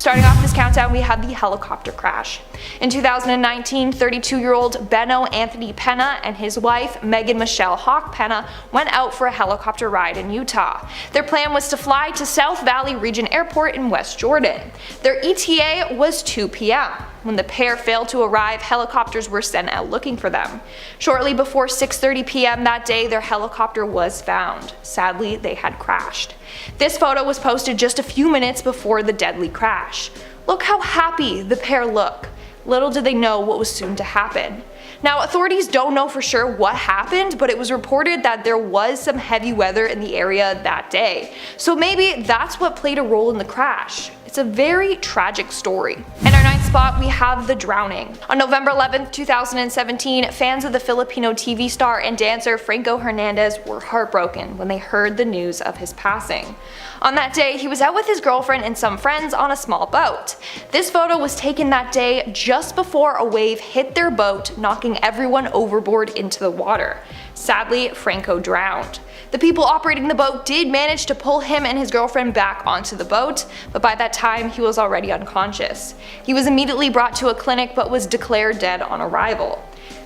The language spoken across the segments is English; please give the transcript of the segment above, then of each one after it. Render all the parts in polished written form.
Starting off this countdown, we have the helicopter crash. In 2019, 32-year-old Benno Anthony Penna and his wife, Megan Michelle Hawk Penna, went out for a helicopter ride in Utah. Their plan was to fly to South Valley Region Airport in West Jordan. Their ETA was 2 p.m. When the pair failed to arrive, helicopters were sent out looking for them. Shortly before 6:30 p.m. that day, their helicopter was found. Sadly, they had crashed. This photo was posted just a few minutes before the deadly crash. Look how happy the pair look. Little did they know what was soon to happen. Now, authorities don't know for sure what happened, but it was reported that there was some heavy weather in the area that day. So maybe that's what played a role in the crash. It's a very tragic story. In our ninth spot, we have the drowning. On November 11, 2017, fans of the Filipino TV star and dancer Franco Hernandez were heartbroken when they heard the news of his passing. On that day, he was out with his girlfriend and some friends on a small boat. This photo was taken that day just before a wave hit their boat, knocking everyone overboard into the water. Sadly, Franco drowned. The people operating the boat did manage to pull him and his girlfriend back onto the boat, but by that time he was already unconscious. He was immediately brought to a clinic but was declared dead on arrival.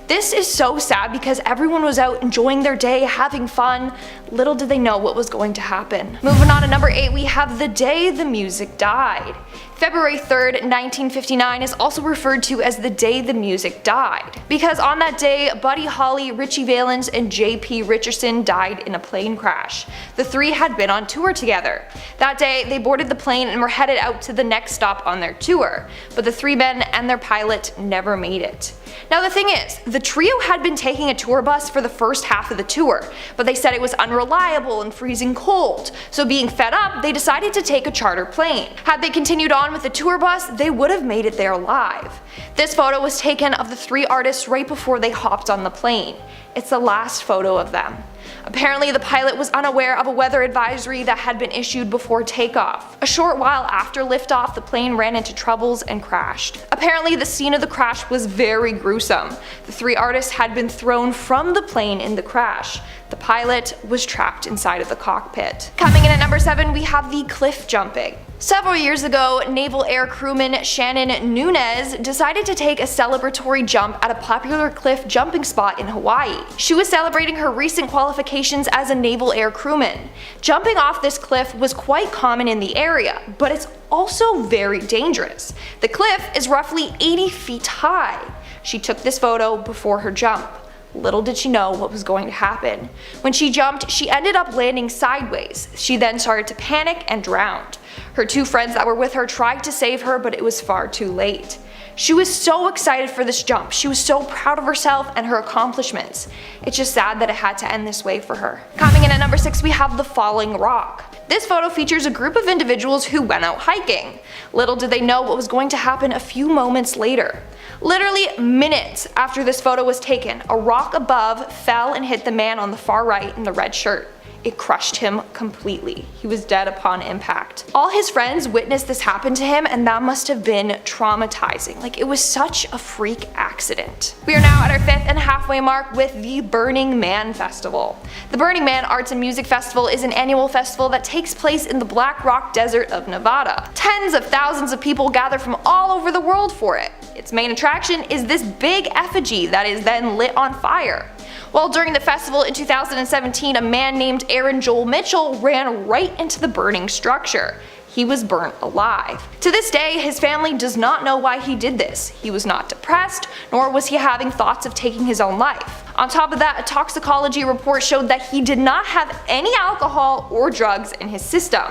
This is so sad because everyone was out enjoying their day, having fun. Little did they know what was going to happen. Moving on to number 8, we have the day the music died. February 3rd, 1959 is also referred to as the day the music died, because on that day, Buddy Holly, Richie Valens, and J.P. Richardson died in a plane crash. The three had been on tour together. That day, they boarded the plane and were headed out to the next stop on their tour, but the three men and their pilot never made it. Now the thing is, the trio had been taking a tour bus for the first half of the tour, but they said it was unreliable and freezing cold, so being fed up, they decided to take a charter plane. Had they continued on with the tour bus, they would have made it there alive. This photo was taken of the three artists right before they hopped on the plane. It's the last photo of them. Apparently, the pilot was unaware of a weather advisory that had been issued before takeoff. A short while after liftoff, the plane ran into troubles and crashed. Apparently, the scene of the crash was very gruesome. The three artists had been thrown from the plane in the crash. The pilot was trapped inside of the cockpit. Coming in at number 7, we have the cliff jumping. Several years ago, Naval Air crewman Shannon Nunez decided to take a celebratory jump at a popular cliff jumping spot in Hawaii. She was celebrating her recent qualifications as a Naval Air crewman. Jumping off this cliff was quite common in the area, but it's also very dangerous. The cliff is roughly 80 feet high. She took this photo before her jump. Little did she know what was going to happen. When she jumped, she ended up landing sideways. She then started to panic and drowned. Her two friends that were with her tried to save her, but it was far too late. She was so excited for this jump. She was so proud of herself and her accomplishments. It's just sad that it had to end this way for her. Coming in at number 6, we have the falling rock. This photo features a group of individuals who went out hiking. Little did they know what was going to happen a few moments later. Literally minutes after this photo was taken, a rock above fell and hit the man on the far right in the red shirt. It crushed him completely. He was dead upon impact. All his friends witnessed this happen to him, and that must have been traumatizing. Like, it was such a freak accident. We are now at our 5th and halfway mark with the Burning Man Festival. The Burning Man Arts and Music Festival is an annual festival that takes place in the Black Rock Desert of Nevada. Tens of thousands of people gather from all over the world for it. Its main attraction is this big effigy that is then lit on fire. Well, during the festival in 2017, a man named Aaron Joel Mitchell ran right into the burning structure. He was burnt alive. To this day, his family does not know why he did this. He was not depressed, nor was he having thoughts of taking his own life. On top of that, a toxicology report showed that he did not have any alcohol or drugs in his system.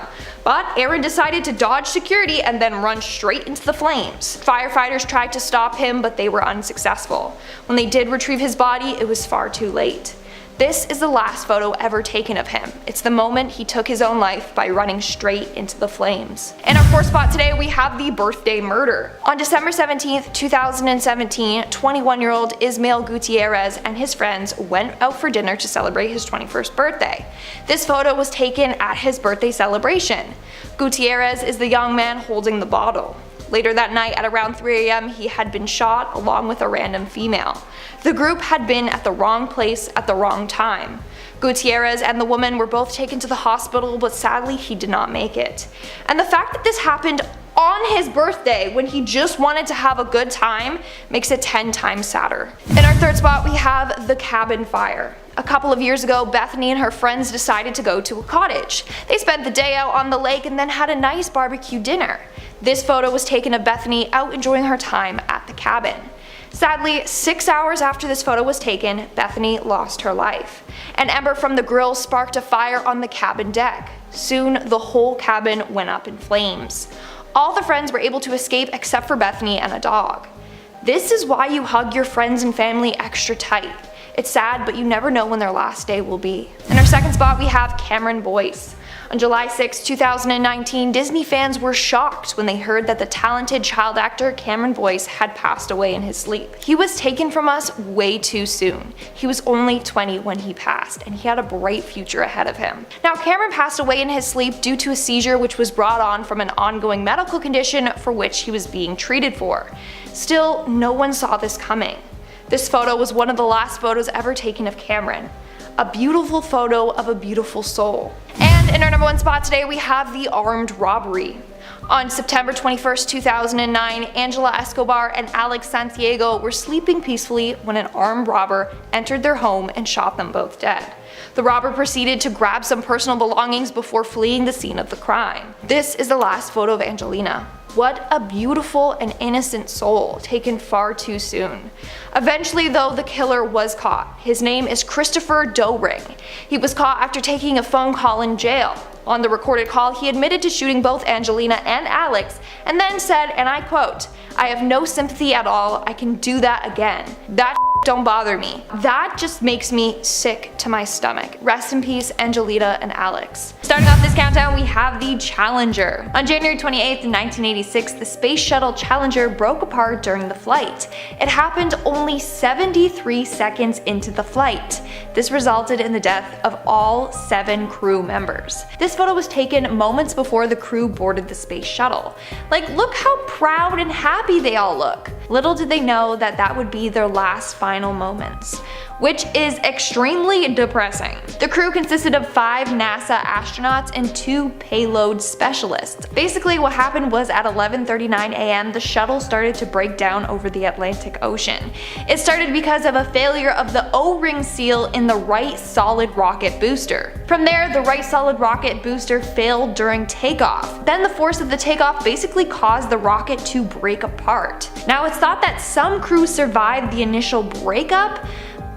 But Aaron decided to dodge security and then run straight into the flames. Firefighters tried to stop him, but they were unsuccessful. When they did retrieve his body, it was far too late. This is the last photo ever taken of him. It's the moment he took his own life by running straight into the flames. In our 4th spot today, we have the birthday murder. On December 17th, 2017, 21-year-old Ismael Gutierrez and his friends went out for dinner to celebrate his 21st birthday. This photo was taken at his birthday celebration. Gutierrez is the young man holding the bottle. Later that night at around 3 a.m. he had been shot along with a random female. The group had been at the wrong place at the wrong time. Gutierrez and the woman were both taken to the hospital, but sadly he did not make it. And the fact that this happened on his birthday when he just wanted to have a good time makes it 10 times sadder. In our third spot, we have the cabin fire. A couple of years ago, Bethany and her friends decided to go to a cottage. They spent the day out on the lake and then had a nice barbecue dinner. This photo was taken of Bethany out enjoying her time at the cabin. Sadly, 6 hours after this photo was taken, Bethany lost her life. An ember from the grill sparked a fire on the cabin deck. Soon, the whole cabin went up in flames. All the friends were able to escape except for Bethany and a dog. This is why you hug your friends and family extra tight. It's sad, but you never know when their last day will be. In our second spot, we have Cameron Boyce. On July 6, 2019, Disney fans were shocked when they heard that the talented child actor Cameron Boyce had passed away in his sleep. He was taken from us way too soon. He was only 20 when he passed, and he had a bright future ahead of him. Now, Cameron passed away in his sleep due to a seizure which was brought on from an ongoing medical condition for which he was being treated for. Still, no one saw this coming. This photo was one of the last photos ever taken of Cameron. A beautiful photo of a beautiful soul. And in our number one spot today, we have the armed robbery. On September 21st, 2009, Angela Escobar and Alex Santiago were sleeping peacefully when an armed robber entered their home and shot them both dead. The robber proceeded to grab some personal belongings before fleeing the scene of the crime. This is the last photo of Angelina. What a beautiful and innocent soul, taken far too soon. Eventually though, the killer was caught. His name is Christopher Doring. He was caught after taking a phone call in jail. On the recorded call, he admitted to shooting both Angelina and Alex, and then said, and I quote, "I have no sympathy at all, I can do that again. That don't bother me." That just makes me sick to my stomach. Rest in peace, Angelina and Alex. Starting off this countdown, we have the Challenger. On January 28th, 1986, the Space Shuttle Challenger broke apart during the flight. It happened only 73 seconds into the flight. This resulted in the death of all 7 crew members. This photo was taken moments before the crew boarded the space shuttle. Like, look how proud and happy they all look. Little did they know that that would be their last final moments, which is extremely depressing. The crew consisted of 5 NASA astronauts and 2 payload specialists. Basically, what happened was at 11:39 a.m. the shuttle started to break down over the Atlantic Ocean. It started because of a failure of the O-ring seal in the right solid rocket booster. From there, the right solid rocket booster failed during takeoff. Then the force of the takeoff basically caused the rocket to break apart. Now, it's thought that some crew survived the initial breakup,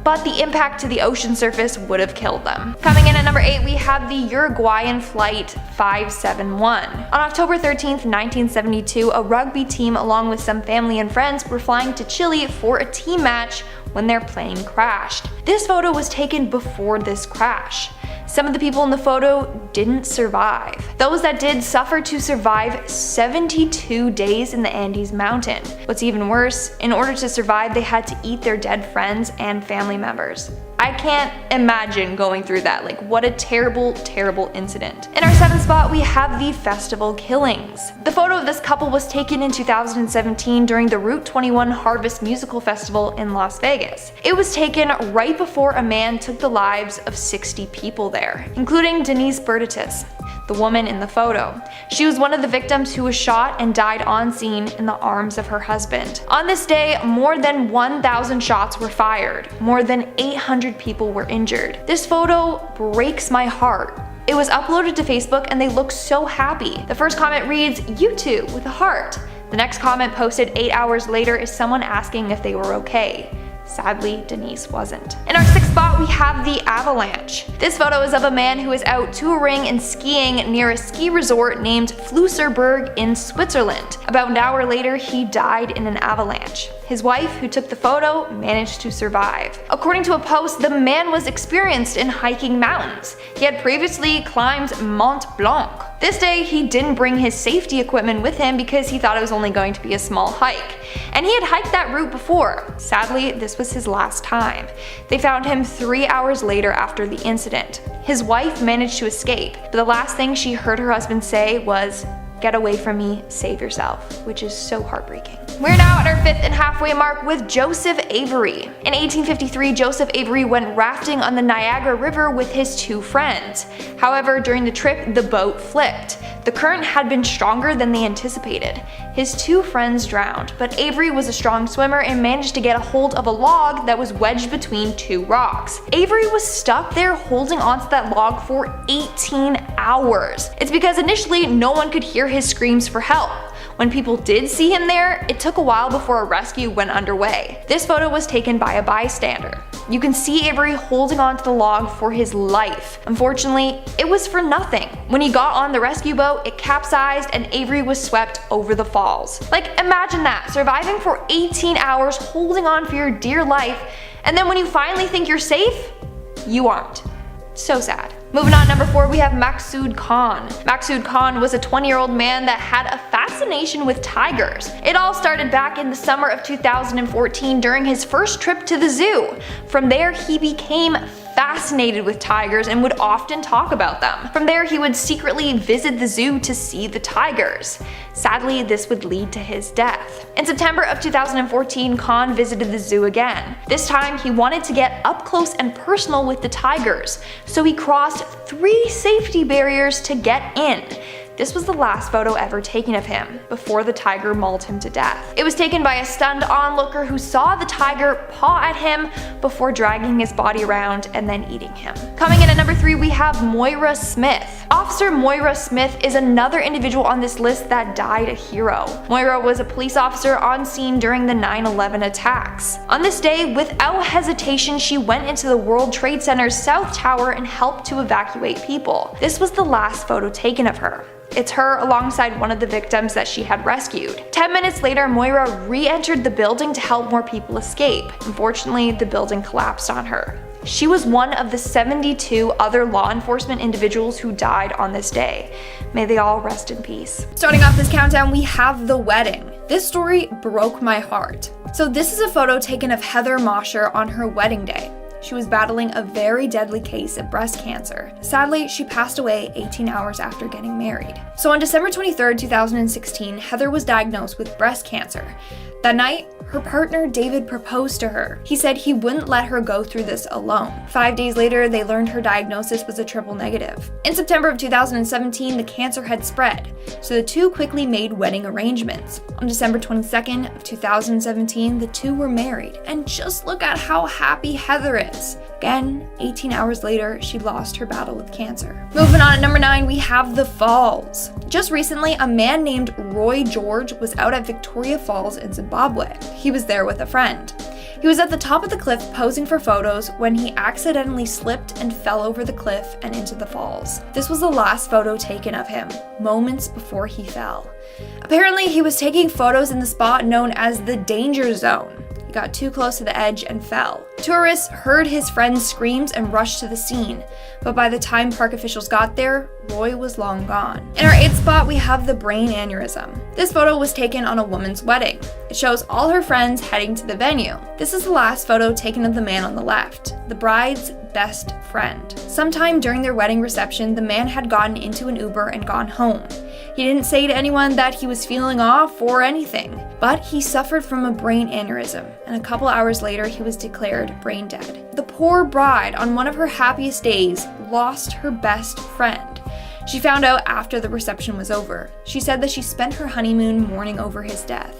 but the impact to the ocean surface would have killed them. Coming in at number 8, we have the Uruguayan Flight 571. On October 13th, 1972, a rugby team along with some family and friends were flying to Chile for a team match when their plane crashed. This photo was taken before this crash. Some of the people in the photo didn't survive. Those that did suffered to survive 72 days in the Andes mountain. What's even worse, in order to survive, they had to eat their dead friends and family members. I can't imagine going through that. Like, what a terrible, terrible incident. In our 7th spot, we have the festival killings. The photo of this couple was taken in 2017 during the Route 21 Harvest Musical Festival in Las Vegas. It was taken right before a man took the lives of 60 people there, including Denise Bertitis, the woman in the photo. She was one of the victims who was shot and died on scene in the arms of her husband. On this day, more than 1,000 shots were fired. More than 800 people were injured. This photo breaks my heart. It was uploaded to Facebook and they look so happy. The first comment reads, "You too," with a heart. The next comment posted 8 hours later is someone asking if they were okay. Sadly, Denise wasn't. In our 6th spot, we have the avalanche. This photo is of a man who is out touring and skiing near a ski resort named Flüsserberg in Switzerland. About an hour later, he died in an avalanche. His wife, who took the photo, managed to survive. According to a post, the man was experienced in hiking mountains. He had previously climbed Mont Blanc. This day, he didn't bring his safety equipment with him because he thought it was only going to be a small hike. And he had hiked that route before. Sadly, this was his last time. They found him 3 hours later after the incident. His wife managed to escape, but the last thing she heard her husband say was, get away from me, save yourself, which is so heartbreaking. We're now at our 5th and halfway mark with Joseph Avery. In 1853, Joseph Avery went rafting on the Niagara River with his 2 friends. However, during the trip, the boat flipped. The current had been stronger than they anticipated. His 2 friends drowned, but Avery was a strong swimmer and managed to get a hold of a log that was wedged between 2 rocks. Avery was stuck there holding onto that log for 18 hours. It's because initially no one could hear his screams for help. When people did see him there, it took a while before a rescue went underway. This photo was taken by a bystander. You can see Avery holding onto the log for his life. Unfortunately, it was for nothing. When he got on the rescue boat, it capsized and Avery was swept over the falls. Like, imagine that, surviving for 18 hours, holding on for your dear life, and then when you finally think you're safe, you aren't. So sad. Moving on, number 4, we have Maqsood Khan. Maqsood Khan was a 20-year-old man that had a fascination with tigers. It all started back in the summer of 2014 during his first trip to the zoo. From there, he became fascinated with tigers and would often talk about them. From there, he would secretly visit the zoo to see the tigers. Sadly, this would lead to his death. In September of 2014, Khan visited the zoo again. This time, he wanted to get up close and personal with the tigers, so he crossed 3 safety barriers to get in. This was the last photo ever taken of him, before the tiger mauled him to death. It was taken by a stunned onlooker who saw the tiger paw at him before dragging his body around and then eating him. Coming in at number 3, we have Moira Smith. Officer Moira Smith is another individual on this list that died a hero. Moira was a police officer on scene during the 9/11 attacks. On this day, without hesitation, she went into the World Trade Center's South Tower and helped to evacuate people. This was the last photo taken of her. It's her alongside one of the victims that she had rescued. 10 minutes later, Moira re-entered the building to help more people escape. Unfortunately, the building collapsed on her. She was one of the 72 other law enforcement individuals who died on this day. May they all rest in peace. Starting off this countdown, we have the wedding. This story broke my heart. So this is a photo taken of Heather Mosher on her wedding day. She was battling a very deadly case of breast cancer. Sadly, she passed away 18 hours after getting married. So on December 23rd, 2016, Heather was diagnosed with breast cancer. That night, her partner David proposed to her. He said he wouldn't let her go through this alone. 5 days later, they learned her diagnosis was a triple negative. In September of 2017, the cancer had spread, so the two quickly made wedding arrangements. On December 22nd of 2017, the two were married, and just look at how happy Heather is. Again, 18 hours later, she lost her battle with cancer. Moving on at number 9, we have the falls. Just recently, a man named Roy George was out at Victoria Falls in Zimbabwe. He was there with a friend. He was at the top of the cliff posing for photos when he accidentally slipped and fell over the cliff and into the falls. This was the last photo taken of him, moments before he fell. Apparently, he was taking photos in the spot known as the danger zone. He got too close to the edge and fell. Tourists heard his friend's screams and rushed to the scene, but by the time park officials got there, Roy was long gone. In our 8th spot, we have the brain aneurysm. This photo was taken on a woman's wedding. It shows all her friends heading to the venue. This is the last photo taken of the man on the left, the bride's best friend. Sometime during their wedding reception, the man had gotten into an Uber and gone home. He didn't say to anyone that he was feeling off or anything, but he suffered from a brain aneurysm, and a couple hours later he was declared brain dead. The poor bride, on one of her happiest days, lost her best friend. She found out after the reception was over. She said that she spent her honeymoon mourning over his death.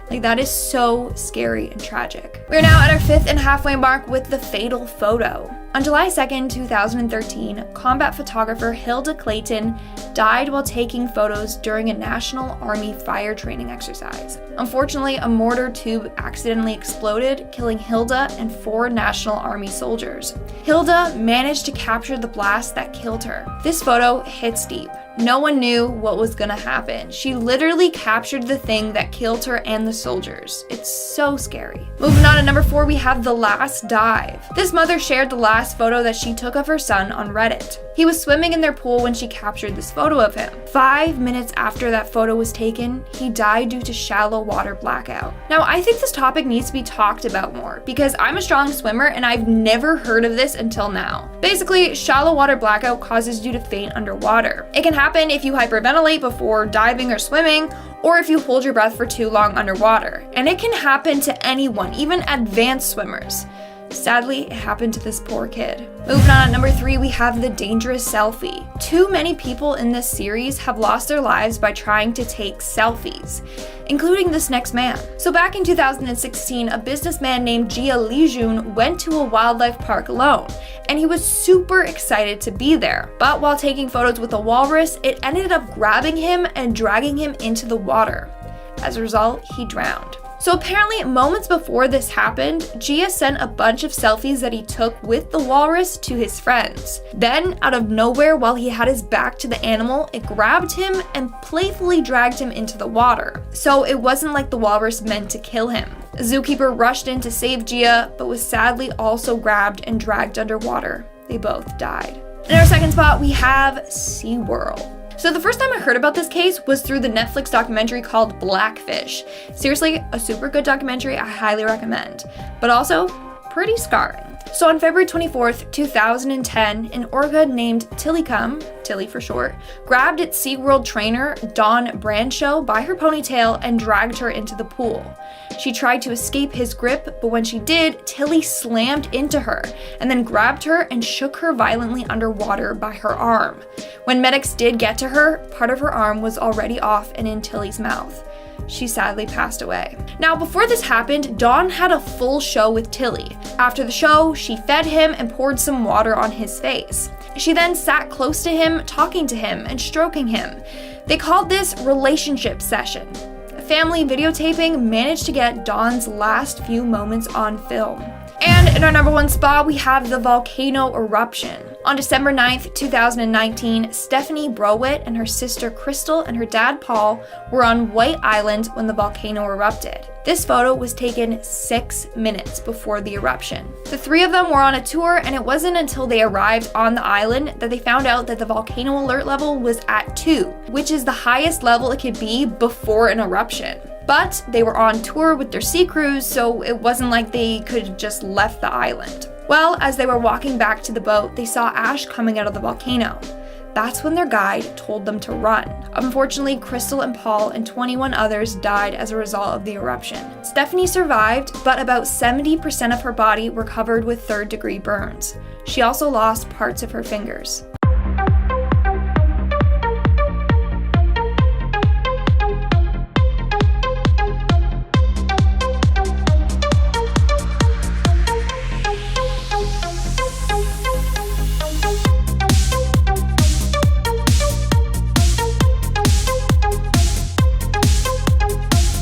Like, that is so scary and tragic. We're now at our 5th and halfway mark with the fatal photo. On July 2nd, 2013, combat photographer Hilda Clayton died while taking photos during a National Army fire training exercise. Unfortunately, a mortar tube accidentally exploded, killing Hilda and 4 National Army soldiers. Hilda managed to capture the blast that killed her. This photo hits deep. No one knew what was gonna happen. She literally captured the thing that killed her and the soldiers. It's so scary. Moving on to number 4, we have the last dive. This mother shared the last last photo that she took of her son on Reddit. He was swimming in their pool when she captured this photo of him. 5 minutes after that photo was taken, he died due to shallow water blackout. Now, I think this topic needs to be talked about more because I'm a strong swimmer and I've never heard of this until now. Basically, shallow water blackout causes you to faint underwater. It can happen if you hyperventilate before diving or swimming, or if you hold your breath for too long underwater. And it can happen to anyone, even advanced swimmers. Sadly, it happened to this poor kid. Moving on at number 3, we have the dangerous selfie. Too many people in this series have lost their lives by trying to take selfies, including this next man. So back in 2016, a businessman named Jia Lijun went to a wildlife park alone, and he was super excited to be there. But while taking photos with a walrus, it ended up grabbing him and dragging him into the water. As a result, he drowned. So apparently, moments before this happened, Jia sent a bunch of selfies that he took with the walrus to his friends. Then, out of nowhere, while he had his back to the animal, it grabbed him and playfully dragged him into the water. So it wasn't like the walrus meant to kill him. A zookeeper rushed in to save Jia, but was sadly also grabbed and dragged underwater. They both died. In our second spot, we have Seaworld. So the first time I heard about this case was through the Netflix documentary called Blackfish. Seriously, a super good documentary I highly recommend, but also pretty scarring. So on February 24th, 2010, an orca named Tillicum, Tilly for short, grabbed its Seaworld trainer, Dawn Brancho, by her ponytail and dragged her into the pool. She tried to escape his grip, but when she did, Tilly slammed into her and then grabbed her and shook her violently underwater by her arm. When medics did get to her, part of her arm was already off and in Tilly's mouth. She sadly passed away. Now, before this happened, Dawn had a full show with Tilly. After the show, she fed him and poured some water on his face. She then sat close to him, talking to him and stroking him. They called this relationship session. A family videotaping managed to get Dawn's last few moments on film. And in our number 1 spot, we have the volcano eruption. On December 9th, 2019, Stephanie Browitt and her sister Crystal and her dad Paul were on White Island when the volcano erupted. This photo was taken 6 minutes before the eruption. The 3 of them were on a tour, and it wasn't until they arrived on the island that they found out that the volcano alert level was at 2, which is the highest level it could be before an eruption. But they were on tour with their sea crews, so it wasn't like they could have just left the island. Well, as they were walking back to the boat, they saw ash coming out of the volcano. That's when their guide told them to run. Unfortunately, Crystal and Paul and 21 others died as a result of the eruption. Stephanie survived, but about 70% of her body were covered with 3rd-degree burns. She also lost parts of her fingers.